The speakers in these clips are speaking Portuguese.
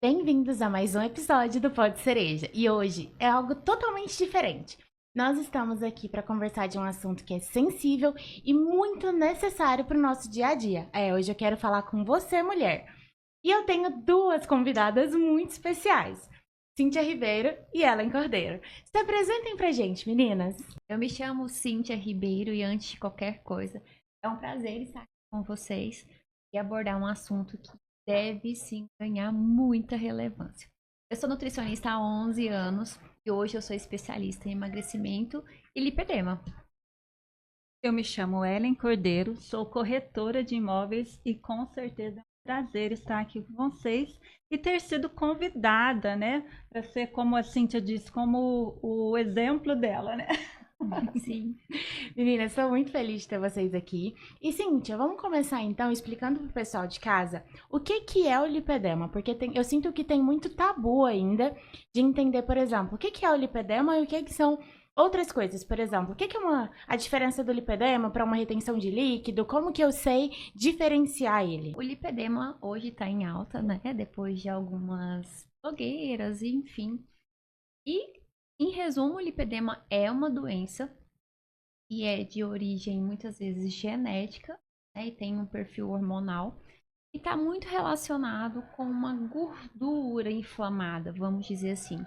Bem-vindos a mais um episódio do Pode Cereja. E hoje é algo totalmente diferente. Nós estamos aqui para conversar de um assunto que é sensível e muito necessário para o nosso dia a dia. Hoje eu quero falar com você, mulher. E eu tenho duas convidadas muito especiais, Cíntia Ribeiro e Ellen Cordeiro. Se apresentem pra gente, meninas. Eu me chamo Cíntia Ribeiro e antes de qualquer coisa, é um prazer estar aqui com vocês e abordar um assunto que deve sim ganhar muita relevância. Eu sou nutricionista há 11 anos e hoje eu sou especialista em emagrecimento e lipedema. Eu me chamo Ellen Cordeiro, sou corretora de imóveis e com certeza é um prazer estar aqui com vocês e ter sido convidada, né, para ser, como a Cíntia disse, como o exemplo dela, né? Sim. Meninas, estou muito feliz de ter vocês aqui. E Cíntia, vamos começar então explicando pro pessoal de casa o que é o lipedema, porque eu sinto que tem muito tabu ainda de entender, por exemplo, o que é o lipedema e o que são outras coisas. Por exemplo, o que é a diferença do lipedema para uma retenção de líquido? Como que eu sei diferenciar ele? O lipedema hoje está em alta, né? Depois de algumas blogueiras, enfim. E, em resumo, o lipedema é uma doença e é de origem muitas vezes genética, né, e tem um perfil hormonal e está muito relacionado com uma gordura inflamada, vamos dizer assim.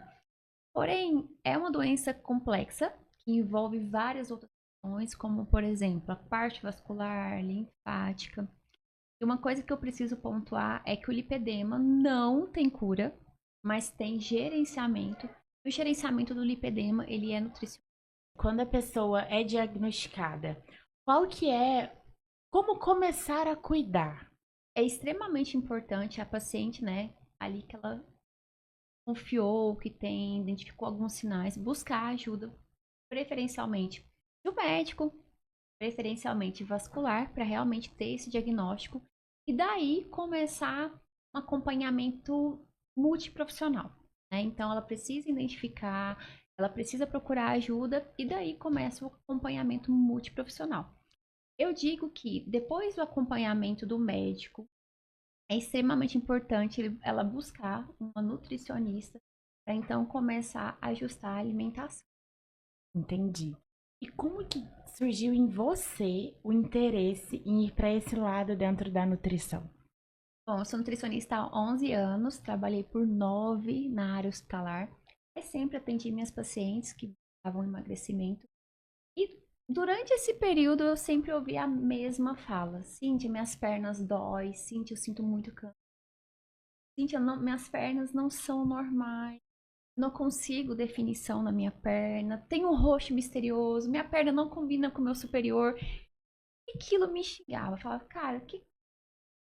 Porém, é uma doença complexa que envolve várias outras questões, como por exemplo a parte vascular, linfática. E uma coisa que eu preciso pontuar é que o lipedema não tem cura, mas tem gerenciamento. O gerenciamento do lipedema ele é nutricional. Quando a pessoa é diagnosticada, qual que é, como começar a cuidar? É extremamente importante a paciente, né, ali que ela confiou, que tem, identificou alguns sinais, buscar ajuda, preferencialmente do médico, preferencialmente vascular, para realmente ter esse diagnóstico e daí começar um acompanhamento multiprofissional, né? Então ela precisa identificar, ela precisa procurar ajuda e daí começa o acompanhamento multiprofissional. Eu digo que depois do acompanhamento do médico, é extremamente importante ela buscar uma nutricionista para então começar a ajustar a alimentação. Entendi. E como que surgiu em você o interesse em ir para esse lado dentro da nutrição? Bom, eu sou nutricionista há 11 anos, trabalhei por 9 na área hospitalar. Eu sempre atendi minhas pacientes que buscavam emagrecimento. E durante esse período eu sempre ouvi a mesma fala. Cíntia, minhas pernas dói. Cíntia, eu sinto muito cansaço. Cíntia, minhas pernas não são normais. Não consigo definição na minha perna. Tenho um roxo misterioso. Minha perna não combina com o meu superior. E aquilo me instigava. Eu falava, cara, o que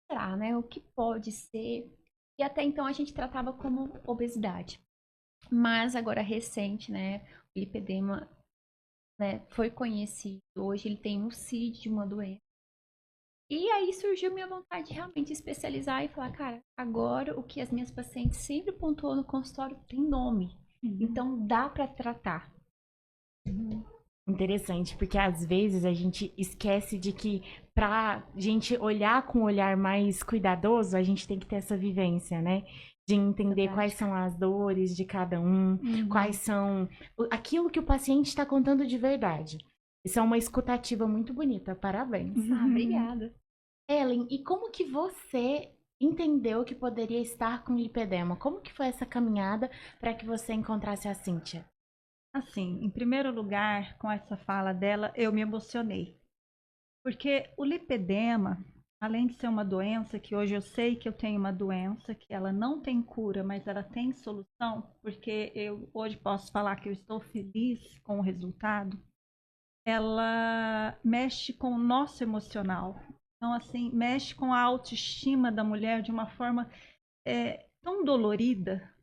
será, né? O que pode ser? E até então a gente tratava como obesidade. Mas agora recente, né? O lipedema, né, foi conhecido. Hoje ele tem um CID de uma doença. E aí surgiu minha vontade de realmente especializar e falar, cara, agora o que as minhas pacientes sempre pontuam no consultório tem nome. Então dá para tratar. Interessante, porque às vezes a gente esquece de que pra gente olhar com um olhar mais cuidadoso, a gente tem que ter essa vivência, né? De entender quais Prática. são as dores de cada um, quais são aquilo que o paciente está contando de verdade. Isso é uma escutativa muito bonita, parabéns. Ah, obrigada. Ellen, e como que você entendeu que poderia estar com lipedema? Como que foi essa caminhada para que você encontrasse a Cíntia? Assim, em primeiro lugar, com essa fala dela, eu me emocionei. Porque o lipedema, além de ser uma doença, que hoje eu sei que eu tenho uma doença, que ela não tem cura, mas ela tem solução, porque eu hoje posso falar que eu estou feliz com o resultado, ela mexe com o nosso emocional. Então, assim, mexe com a autoestima da mulher de uma forma tão dolorida.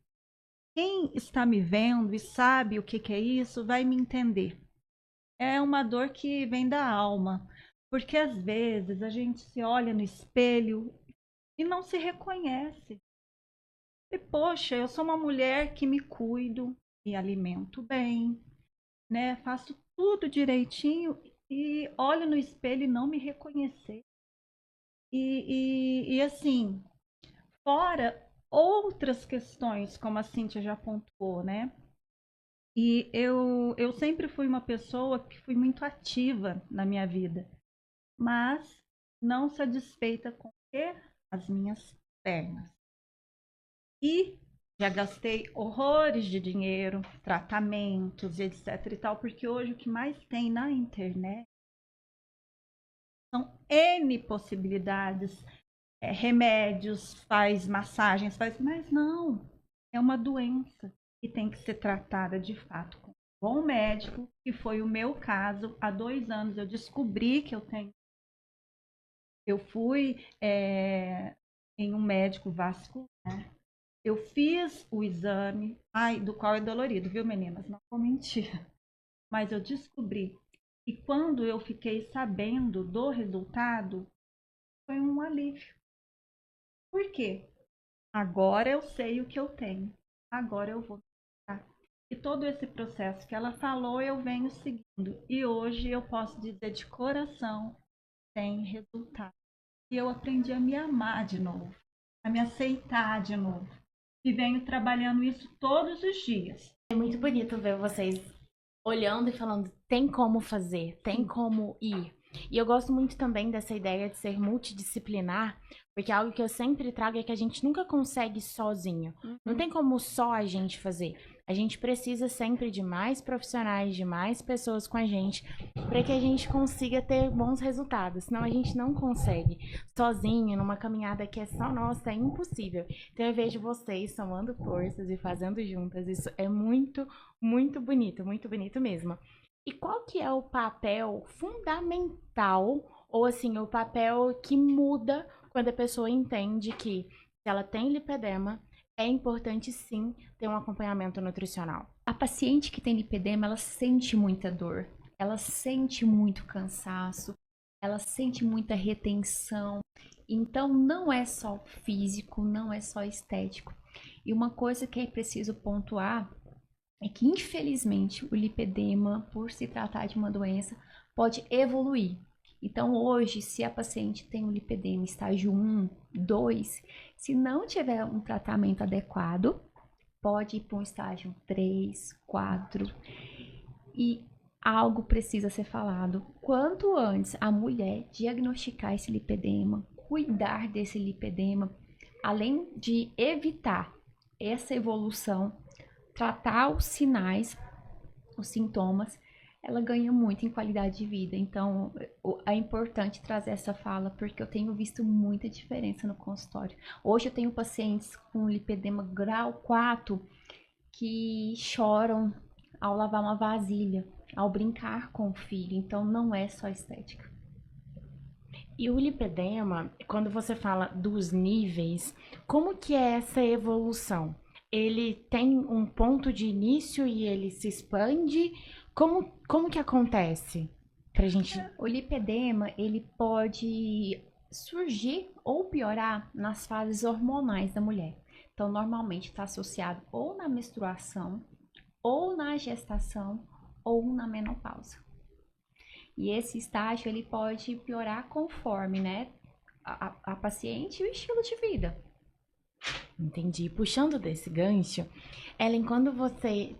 Quem está me vendo e sabe o que que é isso, vai me entender. É uma dor que vem da alma, porque às vezes a gente se olha no espelho e não se reconhece. E, poxa, eu sou uma mulher que me cuido, me alimento bem, né? Faço tudo direitinho e olho no espelho e não me reconhecer. E assim, fora outras questões, como a Cíntia já pontuou, né? E eu sempre fui uma pessoa que fui muito ativa na minha vida, mas não satisfeita com ter as minhas pernas. E já gastei horrores de dinheiro, tratamentos, etc e tal, porque hoje o que mais tem na internet são N possibilidades, remédios, faz massagens, mas não, é uma doença que tem que ser tratada de fato com um bom médico, que foi o meu caso. Há 2 anos eu descobri que eu tenho. Eu fui em um médico vascular, eu fiz o exame, ai, do qual é dolorido, viu, meninas? Não vou mentir. Mas eu descobri. E quando eu fiquei sabendo do resultado, foi um alívio. Por quê? Agora eu sei o que eu tenho. Agora eu vou tratar. E todo esse processo que ela falou, eu venho seguindo. E hoje eu posso dizer de coração, tem resultado. E eu aprendi a me amar de novo, a me aceitar de novo. E venho trabalhando isso todos os dias. É muito bonito ver vocês olhando e falando, tem como fazer, tem como ir. E eu gosto muito também dessa ideia de ser multidisciplinar, porque algo que eu sempre trago é que a gente nunca consegue sozinho. Não tem como só a gente fazer. A gente precisa sempre de mais profissionais, de mais pessoas com a gente, para que a gente consiga ter bons resultados. Senão a gente não consegue sozinho, numa caminhada que é só nossa, é impossível. Então eu vejo vocês somando forças e fazendo juntas. Isso é muito, muito bonito mesmo. E qual que é o papel fundamental, ou assim, o papel que muda quando a pessoa entende que se ela tem lipedema, é importante sim ter um acompanhamento nutricional? A paciente que tem lipedema, ela sente muita dor, ela sente muito cansaço, ela sente muita retenção. Então, não é só físico, não é só estético. E uma coisa que é preciso pontuar é que, infelizmente, o lipedema, por se tratar de uma doença, pode evoluir. Então, hoje, se a paciente tem o lipedema estágio 1, 2, se não tiver um tratamento adequado, pode ir para um estágio 3, 4. E algo precisa ser falado. Quanto antes a mulher diagnosticar esse lipedema, cuidar desse lipedema, além de evitar essa evolução, tratar os sinais, os sintomas, ela ganha muito em qualidade de vida. Então, é importante trazer essa fala, porque eu tenho visto muita diferença no consultório. Hoje eu tenho pacientes com lipedema grau 4 que choram ao lavar uma vasilha, ao brincar com o filho. Então, não é só estética. E o lipedema, quando você fala dos níveis, como que é essa evolução? Ele tem um ponto de início e ele se expande? Como que acontece? Pra gente... O lipedema, ele pode surgir ou piorar nas fases hormonais da mulher. Então, normalmente está associado ou na menstruação, ou na gestação, ou na menopausa. E esse estágio, ele pode piorar conforme, né, a paciente e o estilo de vida. Entendi. Puxando desse gancho, Ellen, quando você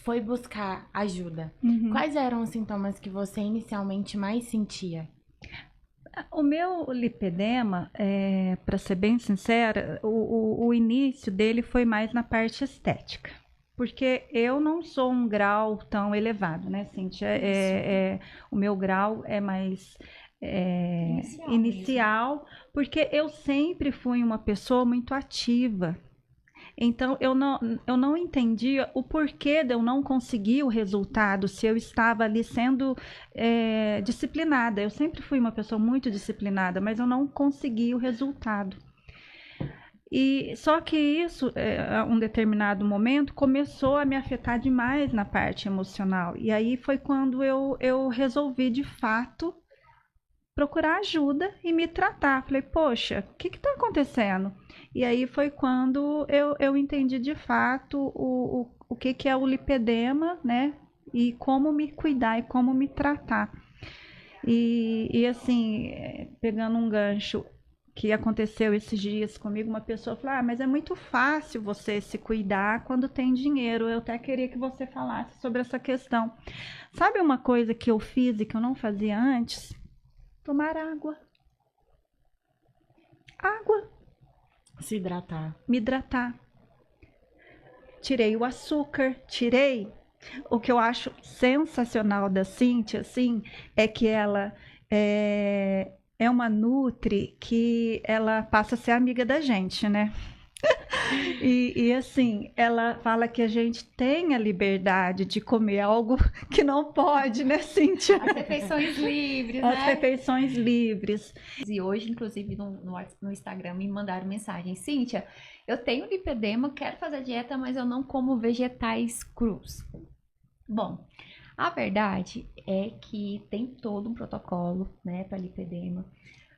foi buscar ajuda, quais eram os sintomas que você inicialmente mais sentia? O meu lipedema, para ser bem sincera, o início dele foi mais na parte estética. Porque eu não sou um grau tão elevado, né, Cíntia? O meu grau é mais inicial, porque eu sempre fui uma pessoa muito ativa. Então, eu não entendia o porquê de eu não conseguir o resultado se eu estava ali sendo disciplinada. Eu sempre fui uma pessoa muito disciplinada, mas eu não conseguia o resultado. E só que isso, a um determinado momento, começou a me afetar demais na parte emocional. E aí foi quando eu resolvi, de fato, procurar ajuda e me tratar. Falei, poxa, o que está acontecendo? E aí foi quando eu entendi de fato o que é o lipedema, né? E como me cuidar e como me tratar. E assim, pegando um gancho, que aconteceu esses dias comigo, uma pessoa falou, mas é muito fácil você se cuidar quando tem dinheiro. Eu até queria que você falasse sobre essa questão. Sabe uma coisa que eu fiz e que eu não fazia antes? Tomar água. Água. Se hidratar. Me hidratar. Tirei o açúcar, tirei. O que eu acho sensacional da Cíntia, assim, é que ela é uma nutri que ela passa a ser amiga da gente, né? E assim, ela fala que a gente tem a liberdade de comer algo que não pode, né, Cíntia? As refeições livres, As né? refeições livres. E hoje, inclusive, no Instagram me mandaram mensagem. Cíntia, eu tenho lipedema, quero fazer dieta, mas eu não como vegetais crus. Bom, a verdade é que tem todo um protocolo, né, para lipedema.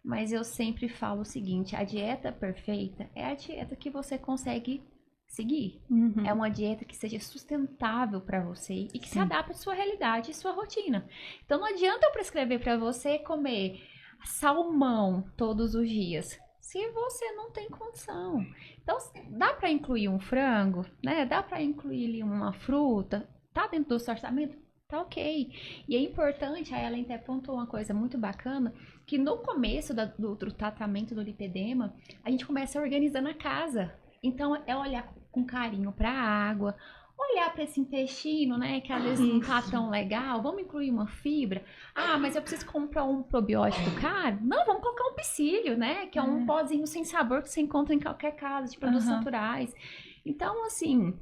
Mas eu sempre falo o seguinte, a dieta perfeita é a dieta que você consegue seguir. Uhum. É uma dieta que seja sustentável para você e que se adapte à sua realidade e sua rotina. Então não adianta eu prescrever para você comer salmão todos os dias, se você não tem condição. Então dá para incluir um frango, né? Dá para incluir ali uma fruta, tá dentro do seu orçamento? Tá ok. E é importante, a Ellen até pontuou uma coisa muito bacana, que no começo do tratamento do lipedema, a gente começa organizando a casa. Então, é olhar com carinho para a água, olhar para esse intestino, né, que às vezes não tá tão legal, vamos incluir uma fibra. Ah, mas eu preciso comprar um probiótico caro? Não, vamos colocar um psyllium, né, que é um pozinho sem sabor que você encontra em qualquer casa de produtos naturais. Então, assim,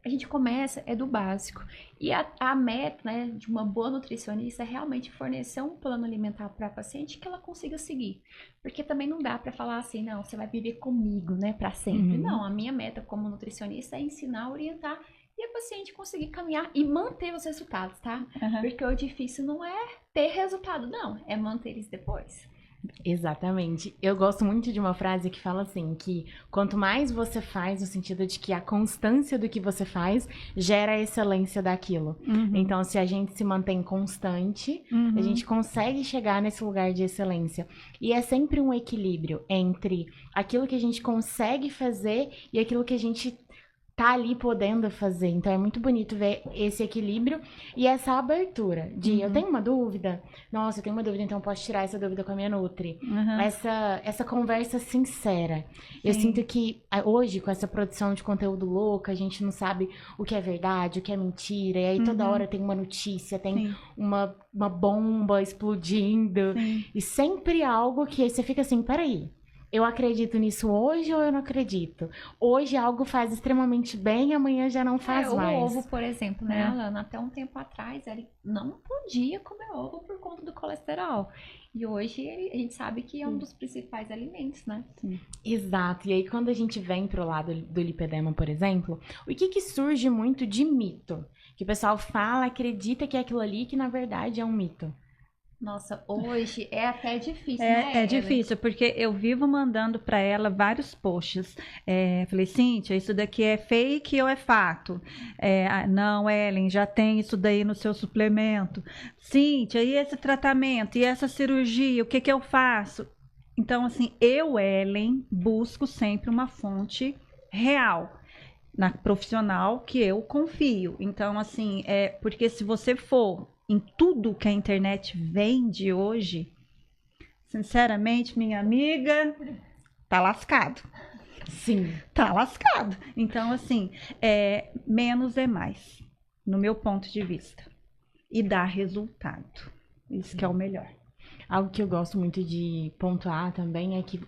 a gente começa do básico. E a meta, né, de uma boa nutricionista é realmente fornecer um plano alimentar para a paciente que ela consiga seguir. Porque também não dá para falar assim, não, você vai viver comigo, né, para sempre. Não, a minha meta como nutricionista é ensinar, orientar e a paciente conseguir caminhar e manter os resultados, tá? Porque o difícil não é ter resultado, não, é manter eles depois. Exatamente. Eu gosto muito de uma frase que fala assim, que quanto mais você faz, no sentido de que a constância do que você faz gera a excelência daquilo. Então, se a gente se mantém constante, a gente consegue chegar nesse lugar de excelência. E é sempre um equilíbrio entre aquilo que a gente consegue fazer e aquilo que a gente tá ali podendo fazer. Então é muito bonito ver esse equilíbrio e essa abertura de eu tenho uma dúvida, nossa, eu tenho uma dúvida, então eu posso tirar essa dúvida com a minha nutri. Essa conversa sincera. Eu sinto que hoje, com essa produção de conteúdo louca, a gente não sabe o que é verdade, o que é mentira, e aí toda hora tem uma notícia, tem uma bomba explodindo, e sempre algo que aí você fica assim, peraí, eu acredito nisso hoje ou eu não acredito? Hoje algo faz extremamente bem, amanhã já não faz mais. O ovo, por exemplo, né, Alana? Até um tempo atrás, ele não podia comer ovo por conta do colesterol. E hoje a gente sabe que é um dos principais alimentos, né? Exato. E aí quando a gente vem pro lado do lipedema, por exemplo, o que surge muito de mito? Que o pessoal fala, acredita que é aquilo ali, que na verdade é um mito. Nossa, hoje é até difícil, né? É difícil, porque eu vivo mandando para ela vários posts. Falei, Cíntia, isso daqui é fake ou é fato? Não, Ellen, já tem isso daí no seu suplemento. Cíntia, e esse tratamento? E essa cirurgia? O que que eu faço? Então, assim, eu, Ellen, busco sempre uma fonte real, na profissional que eu confio. Então, assim, porque se você for em tudo que a internet vende hoje, sinceramente, minha amiga, tá lascado. Sim. Tá lascado. Então, assim, menos é mais, no meu ponto de vista. E dá resultado. Isso que é o melhor. Algo que eu gosto muito de pontuar também é que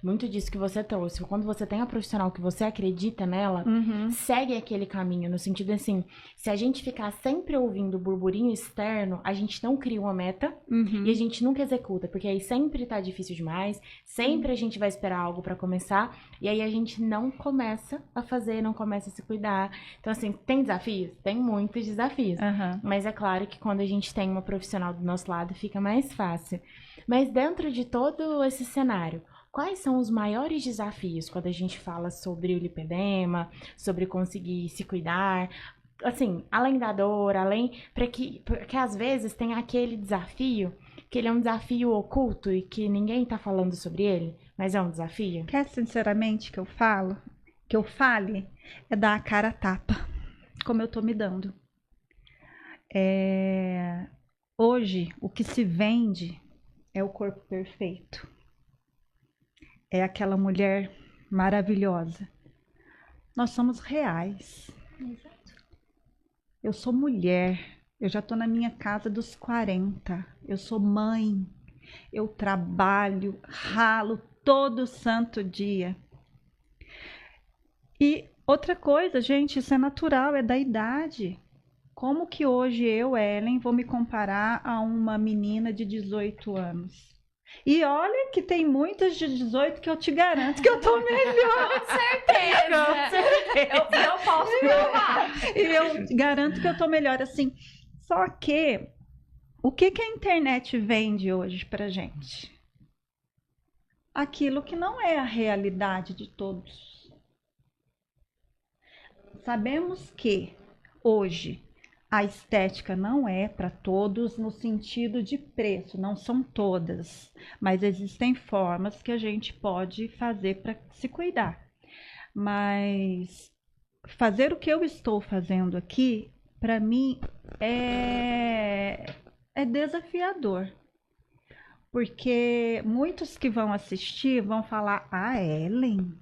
muito disso que você trouxe. Quando você tem a profissional que você acredita nela, segue aquele caminho. No sentido assim, se a gente ficar sempre ouvindo o burburinho externo, a gente não cria uma meta e a gente nunca executa. Porque aí sempre tá difícil demais, sempre a gente vai esperar algo pra começar e aí a gente não começa a fazer, não começa a se cuidar. Então assim, tem desafios? Tem muitos desafios. Mas é claro que quando a gente tem uma profissional do nosso lado, fica mais fácil. Mas dentro de todo esse cenário, quais são os maiores desafios quando a gente fala sobre o lipedema, sobre conseguir se cuidar? Assim, além da dor, porque às vezes tem aquele desafio que ele é um desafio oculto e que ninguém tá falando sobre ele, mas é um desafio? Quer sinceramente que eu fale, é dar a cara a tapa, como eu tô me dando. Hoje, o que se vende é o corpo perfeito. É aquela mulher maravilhosa. Nós somos reais. Exato. Eu sou mulher, eu já tô na minha casa dos 40. Eu sou mãe, eu trabalho, ralo todo santo dia. E outra coisa, gente, isso é natural, é da idade. Como que hoje eu, Ellen, vou me comparar a uma menina de 18 anos? E olha que tem muitas de 18 que eu te garanto que eu tô melhor. Com certeza. Eu posso provar. E eu garanto que eu tô melhor assim. Só que o que a internet vende hoje pra gente? Aquilo que não é a realidade de todos. Sabemos que hoje a estética não é para todos no sentido de preço, não são todas, mas existem formas que a gente pode fazer para se cuidar. Mas fazer o que eu estou fazendo aqui, para mim, é desafiador. Porque muitos que vão assistir vão falar: "Ah, Ellen?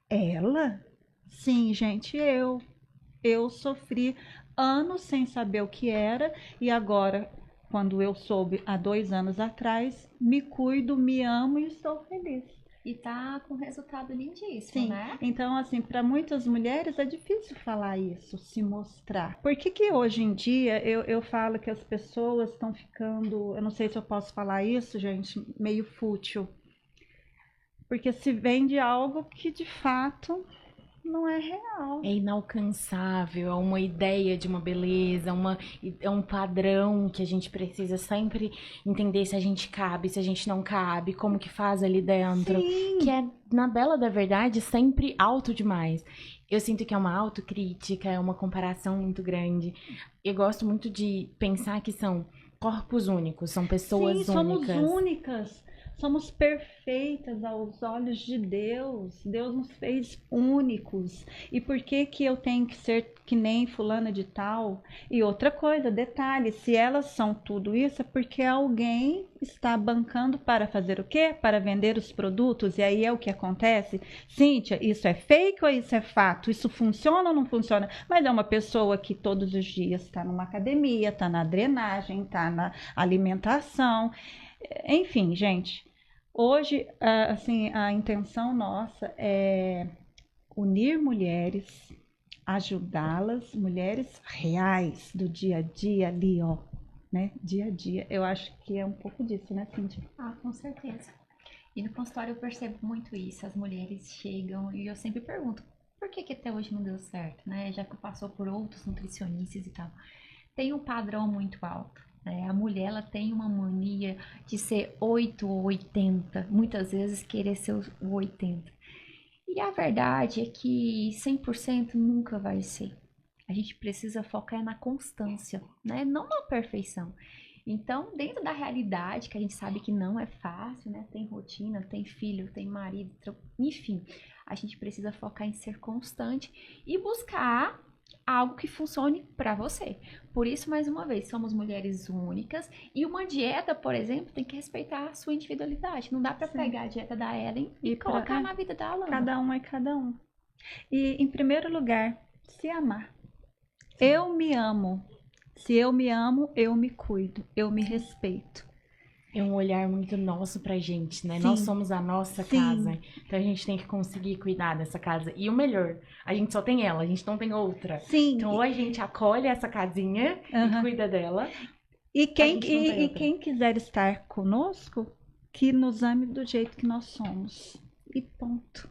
Ela?" Sim, gente, eu sofri anos sem saber o que era e agora, quando eu soube há 2 anos atrás, me cuido, me amo e estou feliz. E tá com resultado lindíssimo, Sim, né? então assim, para muitas mulheres é difícil falar isso, se mostrar. Por que hoje em dia eu falo que as pessoas estão ficando, eu não sei se eu posso falar isso, gente, meio fútil. Porque se vende algo que de fato não é real. É inalcançável, é uma ideia de uma beleza, é um padrão que a gente precisa sempre entender se a gente cabe, se a gente não cabe, como que faz ali dentro. Sim. Que é, na bela da verdade, sempre alto demais. Eu sinto que é uma autocrítica, é uma comparação muito grande. Eu gosto muito de pensar que são corpos únicos, são pessoas Sim, somos únicas. únicas. Somos perfeitas aos olhos de Deus. Deus nos fez únicos. E por que eu tenho que ser que nem fulana de tal? E outra coisa, detalhe, se elas são tudo isso é porque alguém está bancando para fazer o quê? Para vender os produtos. E aí é o que acontece. Cíntia, isso é fake ou isso é fato? Isso funciona ou não funciona? Mas é uma pessoa que todos os dias está numa academia, está na drenagem, está na alimentação. Enfim, gente, hoje, assim, a intenção nossa é unir mulheres, ajudá-las, mulheres reais do dia a dia ali, ó, né? Dia a dia. Eu acho que é um pouco disso, né, Cíntia? Ah, com certeza. E no consultório eu percebo muito isso. As mulheres chegam e eu sempre pergunto, por que até hoje não deu certo, né? Já que passou por outros nutricionistas e tal. Tem um padrão muito alto. A mulher ela tem uma mania de ser 8 ou 80, muitas vezes querer ser o 80. E a verdade é que 100% nunca vai ser. A gente precisa focar na constância, né? Não na perfeição. Então, dentro da realidade, que a gente sabe que não é fácil, né? Tem rotina, tem filho, tem marido, enfim. A gente precisa focar em ser constante e buscar algo que funcione para você. Por isso, mais uma vez, somos mulheres únicas e uma dieta, por exemplo, tem que respeitar a sua individualidade. Não dá para pegar a dieta da Ellen e colocar na vida da Alana. Cada um é cada um. E, em primeiro lugar, se amar. Eu me amo. Se eu me amo, eu me cuido, eu me respeito. É um olhar muito nosso pra gente, né? Sim. Nós somos a nossa Sim. casa. Então a gente tem que conseguir cuidar dessa casa. E o melhor, a gente só tem ela, a gente não tem outra. Sim. Então ou a gente acolhe essa casinha e cuida dela. E quem quiser estar conosco, que nos ame do jeito que nós somos. E ponto.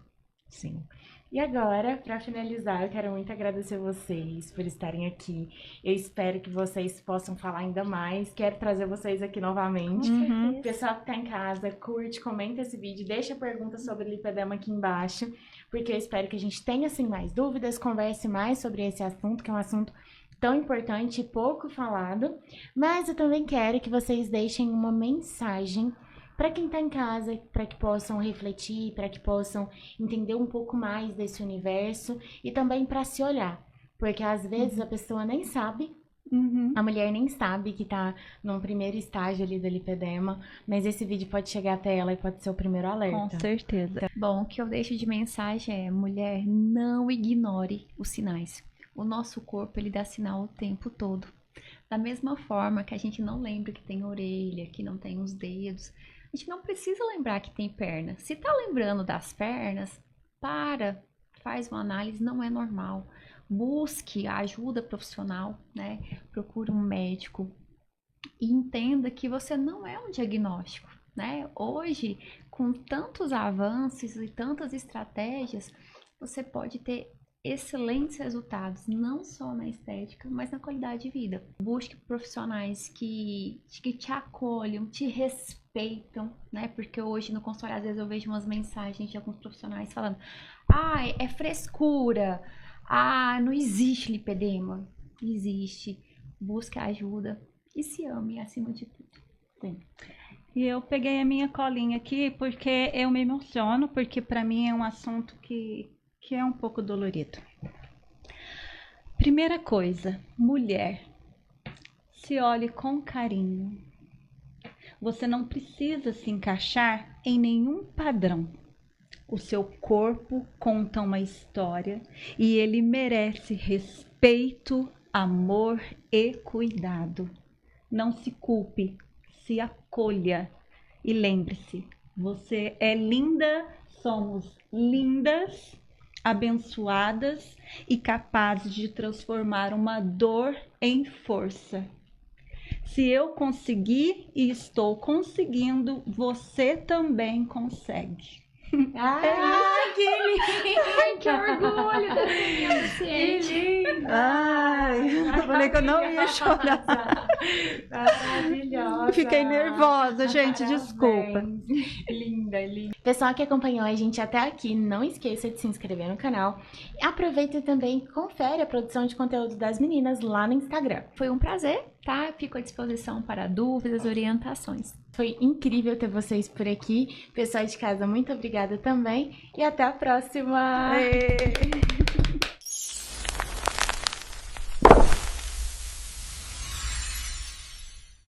Sim. E agora, para finalizar, eu quero muito agradecer vocês por estarem aqui. Eu espero que vocês possam falar ainda mais. Quero trazer vocês aqui novamente. Uhum. O pessoal que tá em casa, curte, comenta esse vídeo, deixa pergunta sobre lipedema aqui embaixo, porque eu espero que a gente tenha, assim, mais dúvidas, converse mais sobre esse assunto, que é um assunto tão importante e pouco falado, mas eu também quero que vocês deixem uma mensagem para quem está em casa, para que possam refletir, para que possam entender um pouco mais desse universo e também para se olhar, porque às vezes a pessoa nem sabe. A mulher nem sabe que tá num primeiro estágio ali do lipedema, mas esse vídeo pode chegar até ela e pode ser o primeiro alerta. Com certeza. Bom, o que eu deixo de mensagem é: mulher, não ignore os sinais. O nosso corpo, ele dá sinal o tempo todo. Da mesma forma que a gente não lembra que tem orelha, que não tem os dedos, a gente não precisa lembrar que tem perna. Se tá lembrando das pernas, faz uma análise, não é normal. Busque a ajuda profissional, né? Procure um médico e entenda que você não é um diagnóstico, né? Hoje, com tantos avanços e tantas estratégias, você pode ter excelentes resultados, não só na estética, mas na qualidade de vida. Busque profissionais que te acolham, te respeitam, né? Porque hoje no consultório, às vezes eu vejo umas mensagens de alguns profissionais falando: ah, é frescura, ah, não existe lipedema. Existe. Busque ajuda e se ame acima de tudo. Sim. E eu peguei a minha colinha aqui porque eu me emociono, porque para mim é um assunto que é um pouco dolorido. Primeira coisa, mulher, se olhe com carinho. Você não precisa se encaixar em nenhum padrão. O seu corpo conta uma história e ele merece respeito, amor e cuidado. Não se culpe, se acolha e lembre-se, você é linda, somos lindas, abençoadas e capazes de transformar uma dor em força. Se eu conseguir e estou conseguindo, você também consegue. Ai, que lindo! Ai, que orgulho da minha paciente. Ai, eu falei que eu não ia chorar. Maravilhosa. Fiquei nervosa, gente, Parabéns. desculpa. Linda, linda. Pessoal que acompanhou a gente até aqui, não esqueça de se inscrever no canal. Aproveita e também confere a produção de conteúdo das meninas lá no Instagram. Foi um prazer, tá? Fico à disposição para dúvidas, orientações. Foi incrível ter vocês por aqui. Pessoal de casa, muito obrigada também. E até a próxima! Ê.